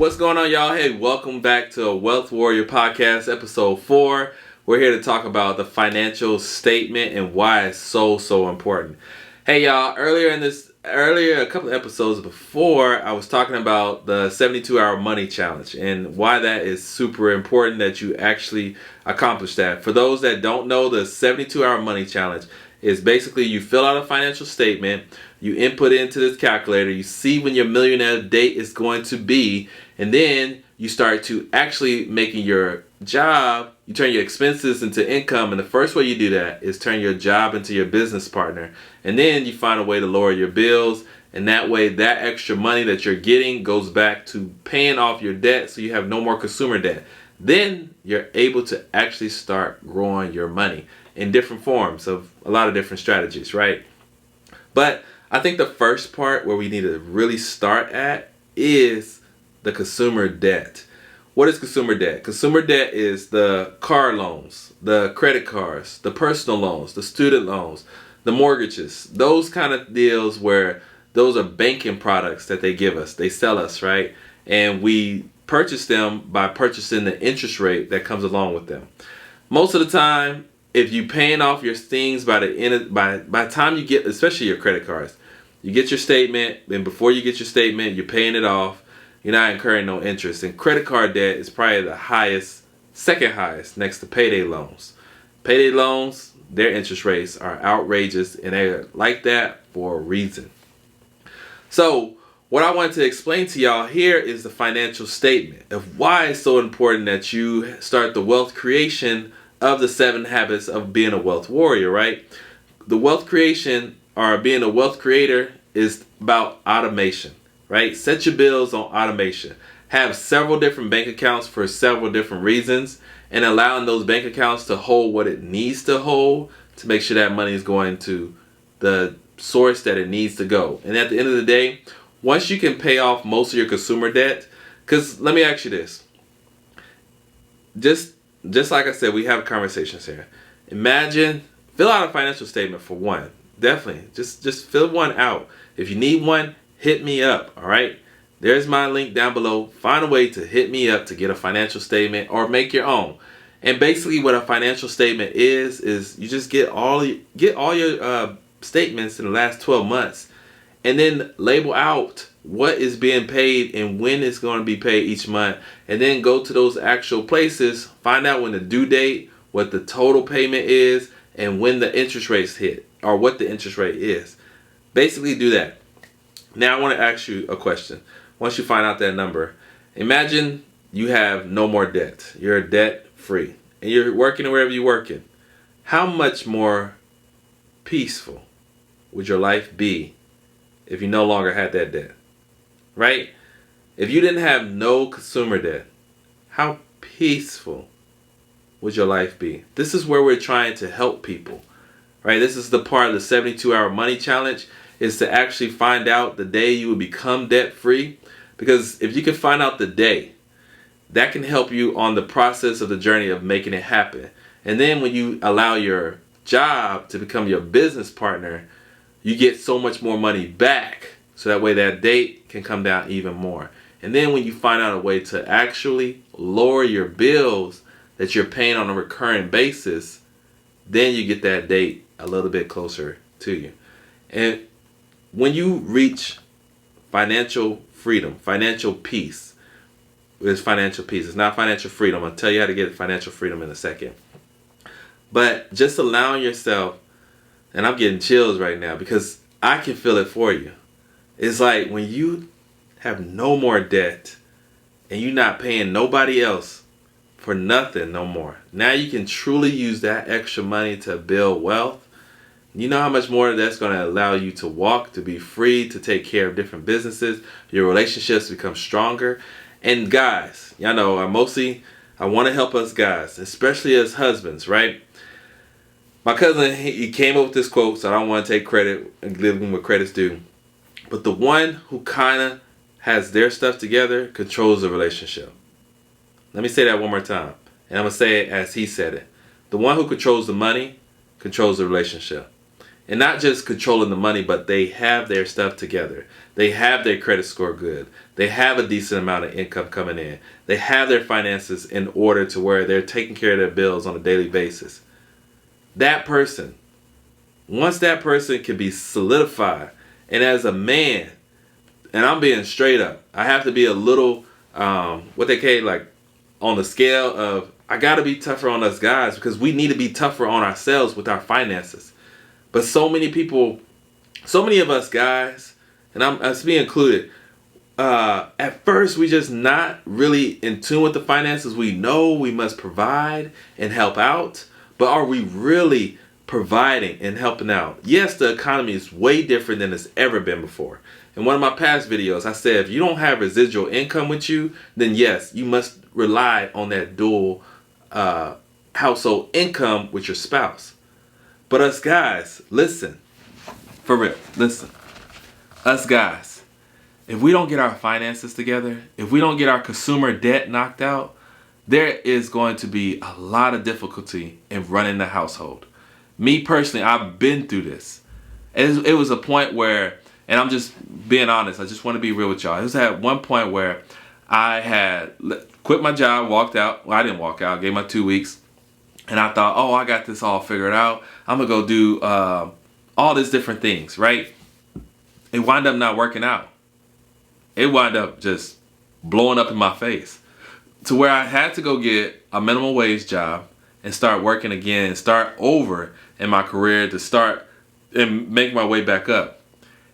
What's going on, y'all? Hey, welcome back to a Wealth Warrior Podcast, episode 4. We're here to talk about the financial statement and why it's so important. Hey, y'all, earlier a couple of episodes before, I was talking about the 72-hour money challenge and why that is super important that you actually accomplish that. For those that don't know, the 72-hour money challenge is basically you fill out a financial statement, you input it into this calculator, you see when your millionaire date is going to be, and then you start to actually making your job, you turn your expenses into income, and the first way you do that is turn your job into your business partner. And then you find a way to lower your bills, and that way that extra money that you're getting goes back to paying off your debt so you have no more consumer debt. Then you're able to actually start growing your money in different forms of a lot of different strategies, right? But I think the first part where we need to really start at is the consumer debt. What is consumer debt? Consumer debt is the car loans, the credit cards, the personal loans, the student loans, the mortgages, those kind of deals where those are banking products that they give us, they sell us, right? And we purchase them by purchasing the interest rate that comes along with them. Most of the time, if you paying off your things by the time you get, especially your credit cards, you get your statement, and before you get your statement, you're paying it off. You're not incurring no interest. And credit card debt is probably the highest, second highest, next to payday loans. Payday loans, their interest rates are outrageous, and they're like that for a reason. So what I wanted to explain to y'all here is the financial statement of why it's so important that you start the wealth creation of the 7 habits of being a wealth warrior, right? The wealth creation or being a wealth creator is about automation, right? Set your bills on automation. Have several different bank accounts for several different reasons, and allowing those bank accounts to hold what it needs to hold to make sure that money is going to the source that it needs to go. And at the end of the day, once you can pay off most of your consumer debt, because let me ask you this. Just like I said, we have conversations here. Imagine, fill out a financial statement for one. Definitely, just fill one out. If you need one, hit me up, all right? There's my link down below. Find a way to hit me up to get a financial statement or make your own. And basically what a financial statement is you just get all your statements in the last 12 months and then label out what is being paid and when it's going to be paid each month, and then go to those actual places, find out when the due date, what the total payment is, and when the interest rates hit or what the interest rate is. Basically do that. Now I want to ask you a question. Once you find out that number, imagine you have no more debt. You're debt free and you're working wherever you're working. How much more peaceful would your life be if you no longer had that debt? Right? If you didn't have no consumer debt, how peaceful would your life be? This is where we're trying to help people, right? This is the part of the 72-hour money challenge, is to actually find out the day you will become debt free. Because if you can find out the day, that can help you on the process of the journey of making it happen. And then when you allow your job to become your business partner, you get so much more money back. So that way that date can come down even more. And then when you find out a way to actually lower your bills that you're paying on a recurring basis, then you get that date a little bit closer to you. And when you reach financial freedom, financial peace, it's financial peace. It's not financial freedom. I'll tell you how to get financial freedom in a second. But just allowing yourself, and I'm getting chills right now because I can feel it for you. It's like when you have no more debt and you're not paying nobody else for nothing no more. Now you can truly use that extra money to build wealth. You know how much more that's going to allow you to walk, to be free, to take care of different businesses, your relationships become stronger. And guys, y'all know I want to help us guys, especially as husbands, right? My cousin, he came up with this quote, so I don't want to take credit and give him what credit's due. But the one who kind of has their stuff together controls the relationship. Let me say that one more time. And I'm going to say it as he said it. The one who controls the money controls the relationship. And not just controlling the money, but they have their stuff together. They have their credit score good. They have a decent amount of income coming in. They have their finances in order to where they're taking care of their bills on a daily basis. That person, once that person can be solidified, and as a man, and I'm being straight up, I have to be a little, what they call like on the scale of, I got to be tougher on us guys because we need to be tougher on ourselves with our finances. But so many people, so many of us guys, and I'm us being included, at first we just not really in tune with the finances. We know we must provide and help out, but are we really providing and helping out? Yes, the economy is way different than it's ever been before. In one of my past videos, I said if you don't have residual income with you, then yes, you must rely on that dual household income with your spouse. But us guys, listen, for real, listen. Us guys, if we don't get our finances together, if we don't get our consumer debt knocked out, there is going to be a lot of difficulty in running the household. Me personally, I've been through this. It was a point where, and I'm just being honest, I just want to be real with y'all. It was at one point where I had quit my job, walked out. Well, I didn't walk out, gave my 2 weeks. And I thought, oh, I got this all figured out. I'm going to go do all these different things, right? It wound up not working out. It wound up just blowing up in my face to where I had to go get a minimum wage job and start working again and start over in my career to start and make my way back up.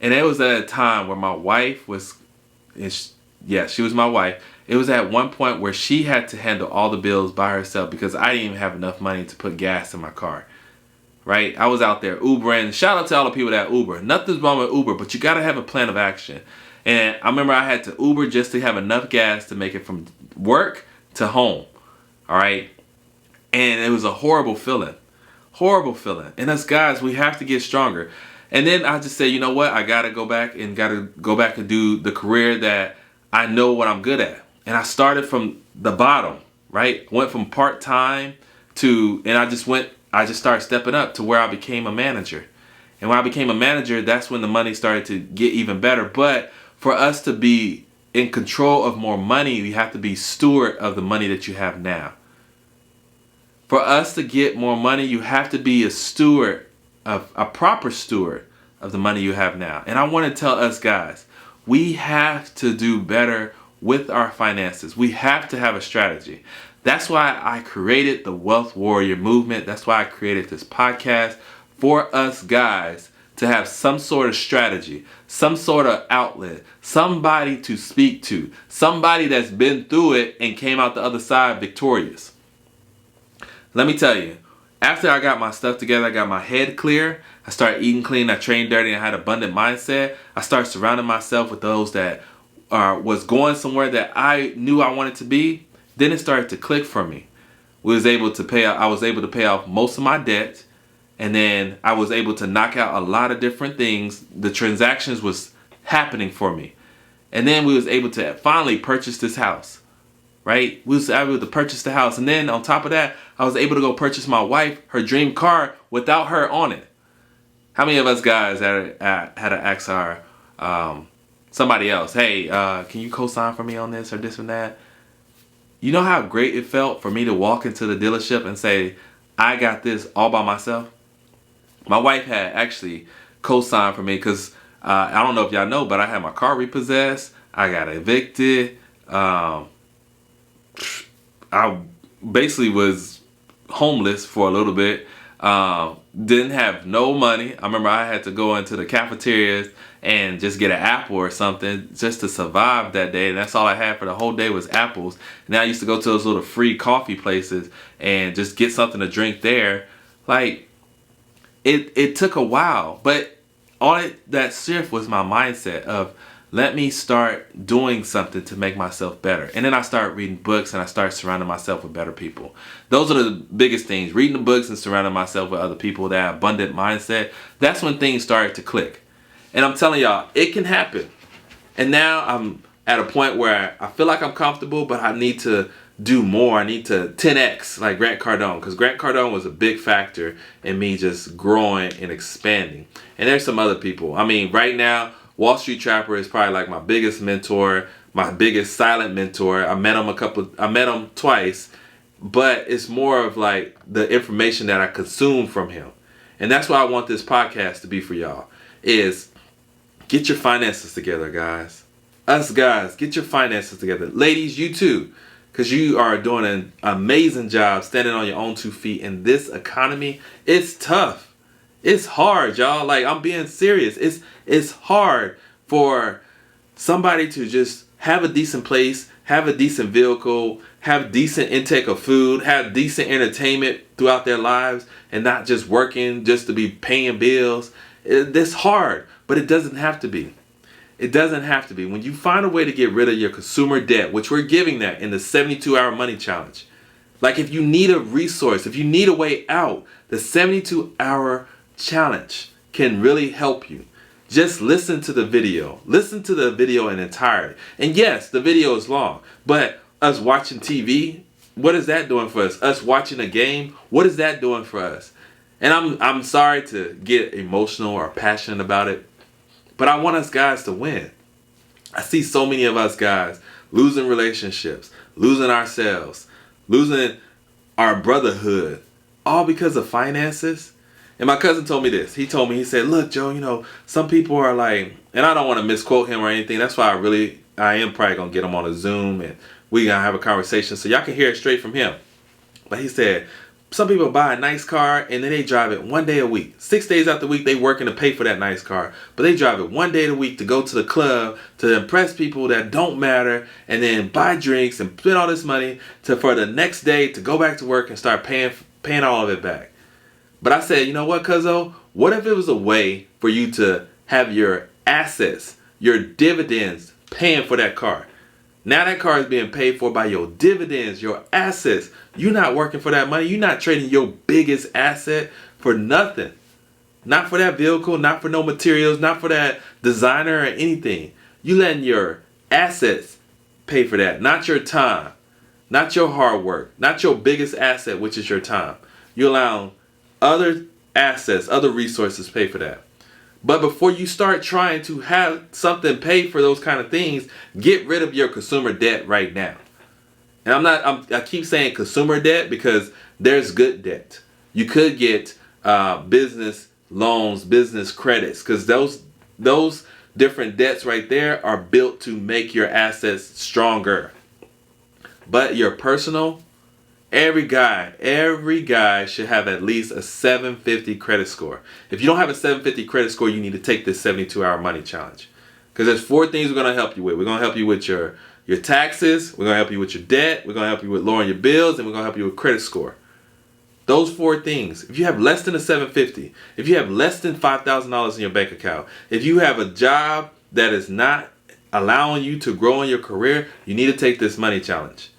And it was at a time where my wife was, she was my wife. It was at one point where she had to handle all the bills by herself because I didn't even have enough money to put gas in my car, right? I was out there Ubering. Shout out to all the people that Uber. Nothing's wrong with Uber, but you got to have a plan of action. And I remember I had to Uber just to have enough gas to make it from work to home, all right? And it was a horrible feeling. Horrible feeling. And us guys, we have to get stronger. And then I just say, you know what? I got to go back and do the career that I know what I'm good at. And I started from the bottom, right? Went from part-time to, and I just started stepping up to where I became a manager. And when I became a manager, that's when the money started to get even better. But for us to be in control of more money, we have to be steward of the money that you have now. For us to get more money, you have to be a proper steward of the money you have now. And I want to tell us guys, we have to do better with our finances. We have to have a strategy. That's why I created the Wealth Warrior movement. That's why I created this podcast for us guys to have some sort of strategy, some sort of outlet, somebody to speak to, somebody that's been through it and came out the other side victorious. Let me tell you, after I got my stuff together, I got my head clear, I started eating clean, I trained dirty, and I had an abundant mindset. I started surrounding myself with those that was going somewhere that I knew I wanted to be. Then it started to click for me. I was able to pay off most of my debt, and then I was able to knock out a lot of different things. The transactions was happening for me. And then we was able to finally purchase this house, right? We was able to purchase the house. And then on top of that, I was able to go purchase my wife her dream car without her on it. How many of us guys had to ask our somebody else, hey, can you co-sign for me on this or this and that? You know how great it felt for me to walk into the dealership and say, I got this all by myself? My wife had actually co-signed for me because I don't know if y'all know, but I had my car repossessed. I got evicted. I basically was homeless for a little bit. Didn't have no money. I remember I had to go into the cafeterias and just get an apple or something just to survive that day. And that's all I had for the whole day was apples. And I used to go to those little free coffee places and just get something to drink there. Like, it took a while, but that shift was my mindset of, let me start doing something to make myself better. And then I started reading books and I started surrounding myself with better people. Those are the biggest things. Reading the books and surrounding myself with other people that have abundant mindset. That's when things started to click. And I'm telling y'all, it can happen. And now I'm at a point where I feel like I'm comfortable, but I need to do more. I need to 10x like Grant Cardone, because Grant Cardone was a big factor in me just growing and expanding. And there's some other people. I mean, right now, Wall Street Trapper is probably like my biggest mentor, my biggest silent mentor. I met him twice, but it's more of like the information that I consume from him. And that's why I want this podcast to be for y'all, is get your finances together, guys. Us guys, get your finances together. Ladies, you too. Because you are doing an amazing job standing on your own 2 feet in this economy. It's tough. It's hard, y'all. Like, I'm being serious. It's hard for somebody to just have a decent place, have a decent vehicle, have decent intake of food, have decent entertainment throughout their lives, and not just working just to be paying bills. It's hard, but it doesn't have to be. It doesn't have to be. When you find a way to get rid of your consumer debt, which we're giving that in the 72-hour money challenge. Like, if you need a resource, if you need a way out, the 72-hour challenge can really help you. Just listen to the video. Listen to the video in entirety. And yes, the video is long, but us watching TV, what is that doing for us? Us watching a game, what is that doing for us? And I'm sorry to get emotional or passionate about it, but I want us guys to win. I see so many of us guys losing relationships, losing ourselves, losing our brotherhood, all because of finances. And my cousin told me this. He told me, he said, look, Joe, some people are like, and I don't want to misquote him or anything. That's why I am probably going to get him on a Zoom and we're going to have a conversation so y'all can hear it straight from him. But he said, some people buy a nice car and then they drive it 1 day a week. 6 days out the week, they working to pay for that nice car. But they drive it 1 day a week to go to the club, to impress people that don't matter, and then buy drinks and spend all this money for the next day to go back to work and start paying all of it back. But I said, you know what, cuzzo? What if it was a way for you to have your assets, your dividends, paying for that car? Now that car is being paid for by your dividends, your assets. You're not working for that money. You're not trading your biggest asset for nothing. Not for that vehicle, not for no materials, not for that designer or anything. You letting your assets pay for that, not your time, not your hard work, not your biggest asset, which is your time. You're allowing other assets, other resources pay for that. But before you start trying to have something pay for those kind of things, get rid of your consumer debt right now. And I keep saying consumer debt because there's good debt. You could get business loans, business credits, because those different debts right there are built to make your assets stronger. But your personal, every guy should have at least a 750 credit score. If you don't have a 750 credit score, you need to take this 72-hour money challenge. Because there's 4 things we're going to help you with. We're going to help you with your taxes. We're going to help you with your debt. We're going to help you with lowering your bills. And we're going to help you with credit score. Those 4 things. If you have less than a 750, if you have less than $5,000 in your bank account, if you have a job that is not allowing you to grow in your career, you need to take this money challenge.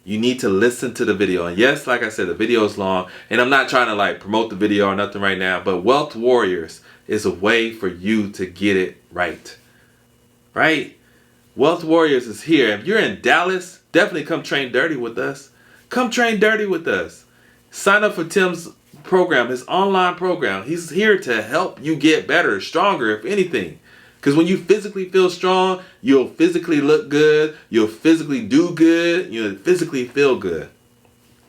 You need to listen to the video. And yes, like I said, the video is long. And I'm not trying to like promote the video or nothing right now. But Wealth Warriors is a way for you to get it right. Right? Wealth Warriors is here. If you're in Dallas, definitely come train dirty with us. Come train dirty with us. Sign up for Tim's program, his online program. He's here to help you get better, stronger, if anything. Because when you physically feel strong, you'll physically look good. You'll physically do good. You'll physically feel good.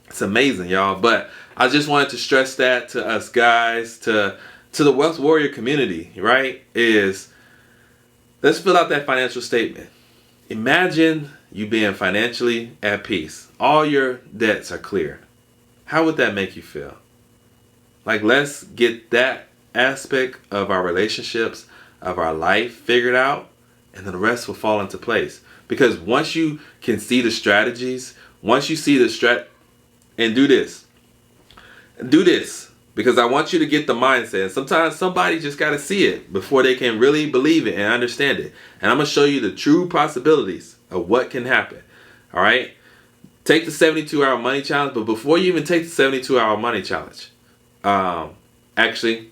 It's amazing, y'all. But I just wanted to stress that to us guys, to the Wealth Warrior community, right? Is let's fill out that financial statement. Imagine you being financially at peace. All your debts are clear. How would that make you feel? Like, let's get that aspect of our relationships, of our life figured out, and then the rest will fall into place. Because once you can see the strategies, once you see the and do this, because I want you to get the mindset. And sometimes somebody just got to see it before they can really believe it and understand it. And I'm going to show you the true possibilities of what can happen. All right? Take the 72-hour money challenge, but before you even take the 72-hour money challenge, actually,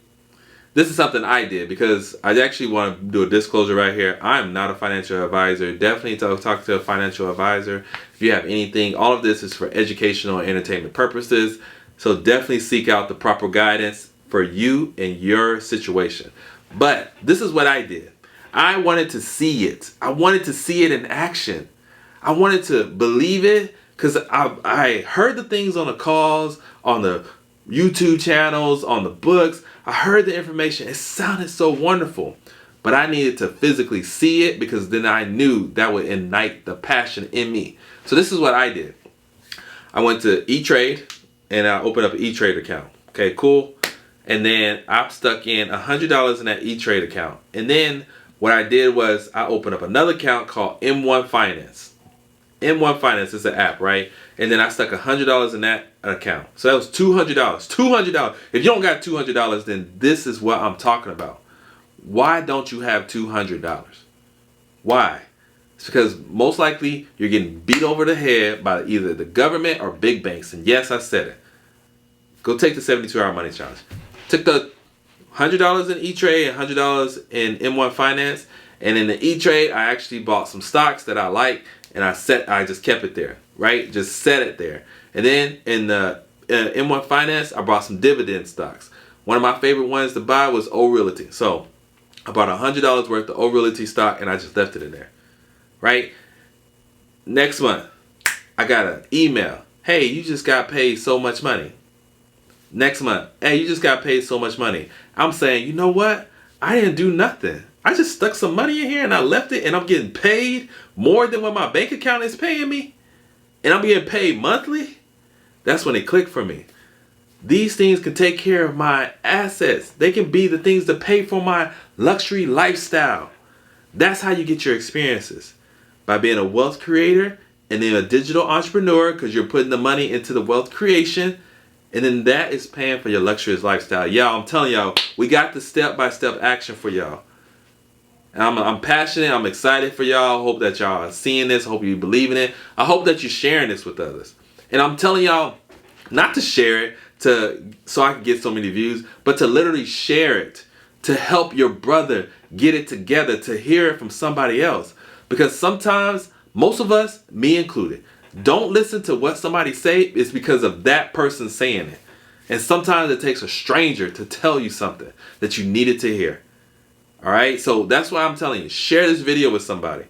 this is something I did because I actually want to do a disclosure right here. I'm not a financial advisor. Definitely talk to a financial advisor if you have anything. All of this is for educational and entertainment purposes. So definitely seek out the proper guidance for you and your situation. But this is what I did. I wanted to see it. I wanted to see it in action. I wanted to believe it because I heard the things on the calls, on the YouTube channels, on the books. I heard the information. It sounded so wonderful. But I needed to physically see it because then I knew that would ignite the passion in me. So this is what I did. I went to E-Trade and I opened up an E-Trade account. Okay, cool. And then I stuck in $100 in that E-Trade account. And then what I did was I opened up another account called M1 Finance. M1 Finance is an app, right? And then I stuck $100 in that account. So that was $200. $200. If you don't got $200, then this is what I'm talking about. Why don't you have $200? Why? It's because most likely you're getting beat over the head by either the government or big banks. And yes, I said it. Go take the 72-hour money challenge. Took the $100 in E-Trade and $100 in M1 Finance. And in the E-Trade, I actually bought some stocks that I like. And I just kept it there, right? Just set it there. And then in the M1 Finance, I bought some dividend stocks. One of my favorite ones to buy was O Realty. So I bought $100 worth of O Realty stock and I just left it in there, right? Next month, I got an email. Hey, you just got paid so much money. Next month, hey, you just got paid so much money. I'm saying, you know what? I didn't do nothing. I just stuck some money in here and I left it and I'm getting paid more than what my bank account is paying me. And I'm getting paid monthly. That's when it clicked for me. These things can take care of my assets. They can be the things that pay for my luxury lifestyle. That's how you get your experiences. By being a wealth creator and then a digital entrepreneur, because you're putting the money into the wealth creation. And then that is paying for your luxurious lifestyle. Y'all, I'm telling y'all, we got the step-by-step action for y'all. And I'm passionate. I'm excited for y'all. I hope that y'all are seeing this. I hope you believe in it. I hope that you're sharing this with others. And I'm telling y'all not to share it so I can get so many views, but to literally share it to help your brother get it together, to hear it from somebody else. Because sometimes, most of us, me included, don't listen to what somebody say. It's because of that person saying it. And sometimes it takes a stranger to tell you something that you needed to hear. All right, so that's why I'm telling you, share this video with somebody,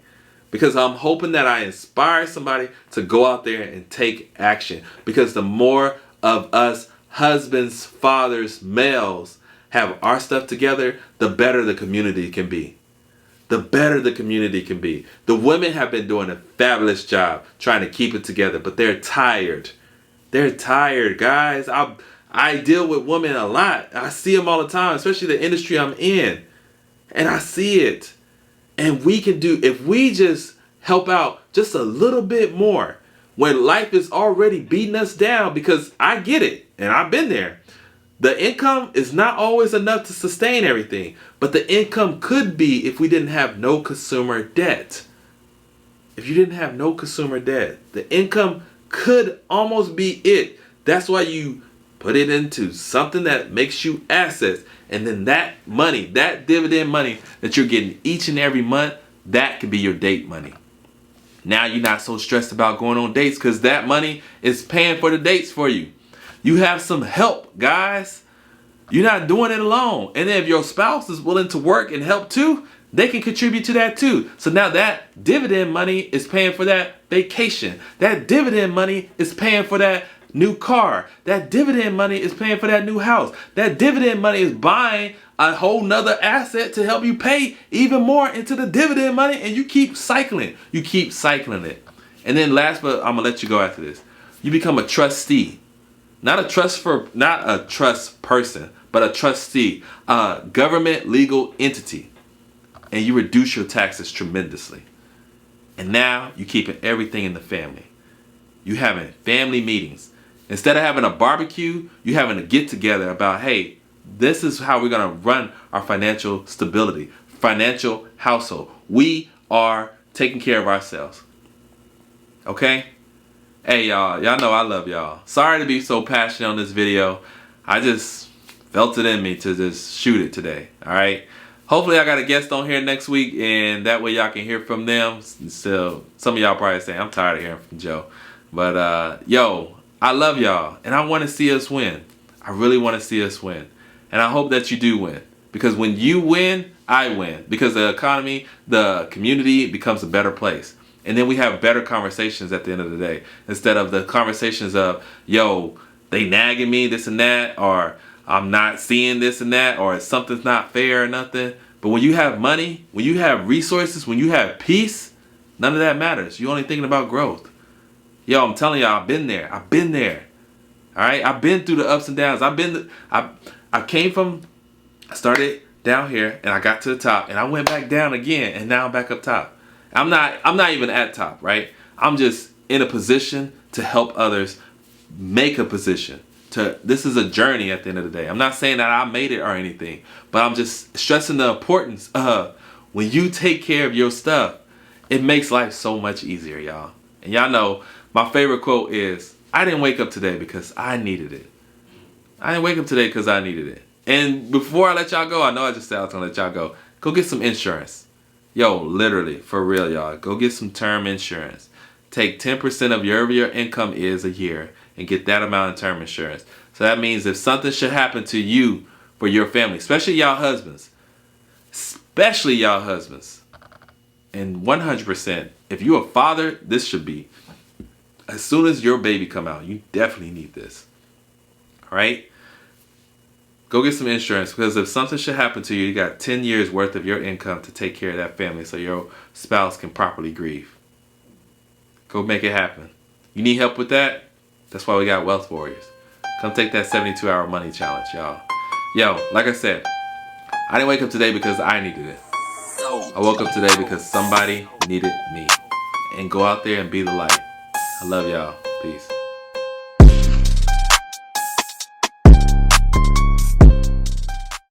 because I'm hoping that I inspire somebody to go out there and take action. Because the more of us husbands, fathers, males have our stuff together, the better the community can be. The better the community can be. The women have been doing a fabulous job trying to keep it together, but they're tired. They're tired, guys. I deal with women a lot. I see them all the time, especially the industry I'm in. And I see it. And we can do, if we just help out just a little bit more, when life is already beating us down, because I get it, and I've been there. The income is not always enough to sustain everything, but the income could be if we didn't have no consumer debt. If you didn't have no consumer debt, the income could almost be it. That's why you put it into something that makes you assets. And then that money, that dividend money that you're getting each and every month, that could be your date money. Now you're not so stressed about going on dates because that money is paying for the dates for you. You have some help, guys. You're not doing it alone. And then if your spouse is willing to work and help too, they can contribute to that too. So now that dividend money is paying for that vacation. That dividend money is paying for that new car. That dividend money is paying for that new house. That dividend money is buying a whole nother asset to help you pay even more into the dividend money, and you keep cycling. You keep cycling it. And then last, but I'm gonna let you go after this. You become a trustee. Not a trust person, but a trustee, a government legal entity. And you reduce your taxes tremendously. And now you're keeping everything in the family. You having family meetings. Instead of having a barbecue, you having a get together about, hey, this is how we're going to run our financial stability, financial household. We are taking care of ourselves. Okay? Hey, y'all know I love y'all. Sorry to be so passionate on this video. I just felt it in me to just shoot it today. All right. Hopefully I got a guest on here next week, and that way y'all can hear from them. So some of y'all probably saying, I'm tired of hearing from Joe. But yo, I love y'all, and I want to see us win. I really want to see us win. And I hope that you do win. Because when you win, I win. Because the economy, the community becomes a better place. And then we have better conversations at the end of the day. Instead of the conversations of, yo, they nagging me, this and that, or I'm not seeing this and that, or something's not fair or nothing. But when you have money, when you have resources, when you have peace, none of that matters. You're only thinking about growth. Yo, I'm telling y'all, I've been there. I've been there. All right, I've been through the ups and downs. I came from, I started down here and I got to the top and I went back down again and now I'm back up top. I'm not even at top, right? I'm just in a position to help others make a position. This is a journey at the end of the day. I'm not saying that I made it or anything, but I'm just stressing the importance of when you take care of your stuff, it makes life so much easier, y'all. And y'all know my favorite quote is, I didn't wake up today because I needed it. I didn't wake up today because I needed it. And before I let y'all go, I know I just said I was going to let y'all go. Go get some insurance. Yo, literally, for real, y'all. Go get some term insurance. Take 10% of your income is a year and get that amount of term insurance. So that means if something should happen to you for your family, especially y'all husbands, and 100%, if you're a father, this should be. As soon as your baby come out, you definitely need this. All right? Go get some insurance, because if something should happen to you, you got 10 years worth of your income to take care of that family so your spouse can properly grieve. Go make it happen. You need help with that? That's why we got Wealth Warriors. Come take that 72-hour money challenge, y'all. Yo, like I said, I didn't wake up today because I needed it. I woke up today because somebody needed me. And go out there and be the light. I love y'all. Peace.